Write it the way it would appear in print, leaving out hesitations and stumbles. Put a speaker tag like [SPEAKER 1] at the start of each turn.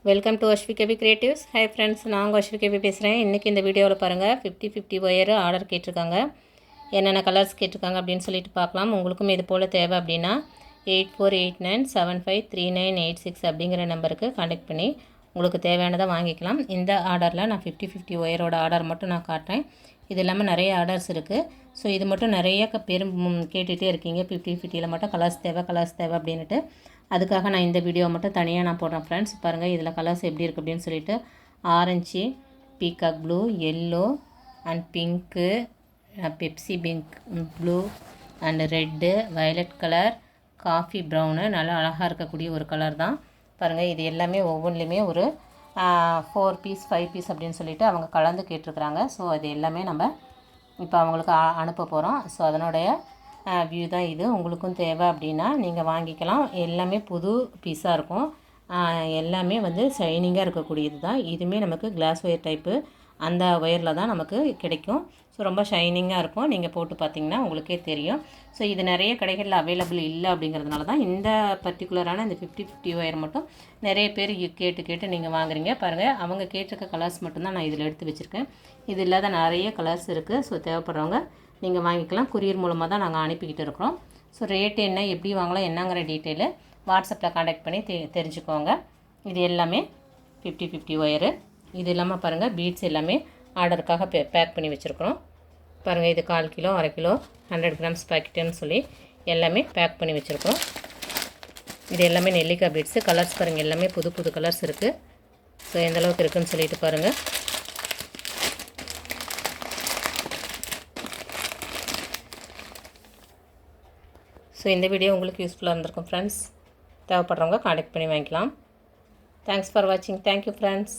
[SPEAKER 1] Welcome to Aswikavi creatives. Hi friends, நாங்கள் அஸ்விகவி பேசுகிறேன். இன்றைக்கி இந்த வீடியோவில் பாருங்கள் 50-50 ஒயர் ஆர்டர் கேட்டிருக்காங்க. என்னென்ன கலர்ஸ் கேட்டிருக்காங்க அப்படின்னு சொல்லிட்டு பார்க்கலாம். உங்களுக்கும் இது போல் தேவை அப்படின்னா 8489753986 அப்படிங்கிற நம்பருக்கு கான்டெக்ட் பண்ணி உங்களுக்கு தேவையானதை வாங்கிக்கலாம். இந்த ஆர்டரில் நான் 50-50 ஒயரோட ஆர்டர் மட்டும் நான் காட்டுறேன். இது இல்லாமல் நிறைய ஆர்டர்ஸ் இருக்குது. ஸோ இது மட்டும் நிறைய பேர் கேட்டுகிட்டே இருக்கீங்க, 50-50யில் மட்டும் கலர்ஸ் தேவை அப்படின்ட்டு. அதுக்காக நான் இந்த வீடியோ மட்டும் தனியாக நான் போடுறேன் ஃப்ரெண்ட்ஸ். பாருங்கள் இதில் கலர்ஸ் எப்படி இருக்குது அப்படின்னு சொல்லிட்டு. Orange, peacock blue, yellow and pink, Pepsi pink blue and red, violet colour, coffee brown, நல்லா அழகாக இருக்கக்கூடிய ஒரு கலர் தான். பாருங்கள் இது எல்லாமே ஒவ்வொன்றுலேயுமே ஒரு 4 பீஸ் 5 பீஸ் அப்படின்னு சொல்லிட்டு அவங்க கலந்து கேட்டிருக்கிறாங்க. ஸோ அது எல்லாமே நம்ம இப்போ அவங்களுக்கு அனுப்ப போகிறோம். ஸோ அதனுடைய வியூ தான் இது. உங்களுக்கும் தேவை அப்படின்னா நீங்கள் வாங்கிக்கலாம். எல்லாமே புது பீஸாக இருக்கும். எல்லாமே வந்து ஷைனிங்காக இருக்கக்கூடியது தான். இதுவுமே நமக்கு கிளாஸ் ஒயர் டைப்பு அந்த ஒயரில் தான் நமக்கு கிடைக்கும். ஸோ ரொம்ப ஷைனிங்காக இருக்கும். நீங்கள் போட்டு பார்த்தீங்கன்னா உங்களுக்கே தெரியும். ஸோ இது நிறைய கடைகளில் அவைலபிள் இல்லை அப்படிங்கிறதுனால தான் இந்த பர்டிகுலரான இந்த 50-50 ஒயர் மட்டும் நிறைய பேர் கேட்டு நீங்கள் வாங்குறீங்க. பாருங்கள் அவங்க கேட்டிருக்க கலர்ஸ் மட்டும்தான் நான் இதில் எடுத்து வச்சுருக்கேன். இது இல்லாத நிறைய கலர்ஸ் இருக்குது. ஸோ தேவைப்படுறவங்க நீங்கள் வாங்கிக்கலாம். கொரியர் மூலமாக தான் நாங்கள் அனுப்பிக்கிட்டு இருக்கிறோம். ஸோ ரேட்டு என்ன, எப்படி வாங்கலாம், என்னங்கிற டீட்டெயிலு வாட்ஸ்அப்பில் கான்டாக்ட் பண்ணி தெரிஞ்சுக்கோங்க. இது எல்லாமே 50-50 ஒயரு. இது இல்லாமல் பாருங்கள் பீட்ஸ் எல்லாமே ஆர்டருக்காக பேக் பண்ணி வச்சுருக்குறோம். பாருங்கள் இது 1/4 கிலோ 1/2 கிலோ 100 கிராம்ஸ் பேக்கெட்டுன்னு சொல்லி எல்லாமே பேக் பண்ணி வச்சுருக்கோம். இது எல்லாமே நெல்லிக்காய் பீட்ஸு. கலர்ஸ் பாருங்கள் எல்லாமே புது புது கலர்ஸ் இருக்குது. ஸோ எந்தளவுக்கு இருக்குதுன்னு சொல்லிட்டு பாருங்கள். ஸோ இந்த வீடியோ உங்களுக்கு யூஸ்ஃபுல்லாக இருந்திருக்கும் ஃப்ரெண்ட்ஸ். தேவைப்படுறவங்க கான்டாக்ட் பண்ணி வாங்கிக்கலாம். தேங்க்ஸ் ஃபார் வாட்சிங். Thank you friends.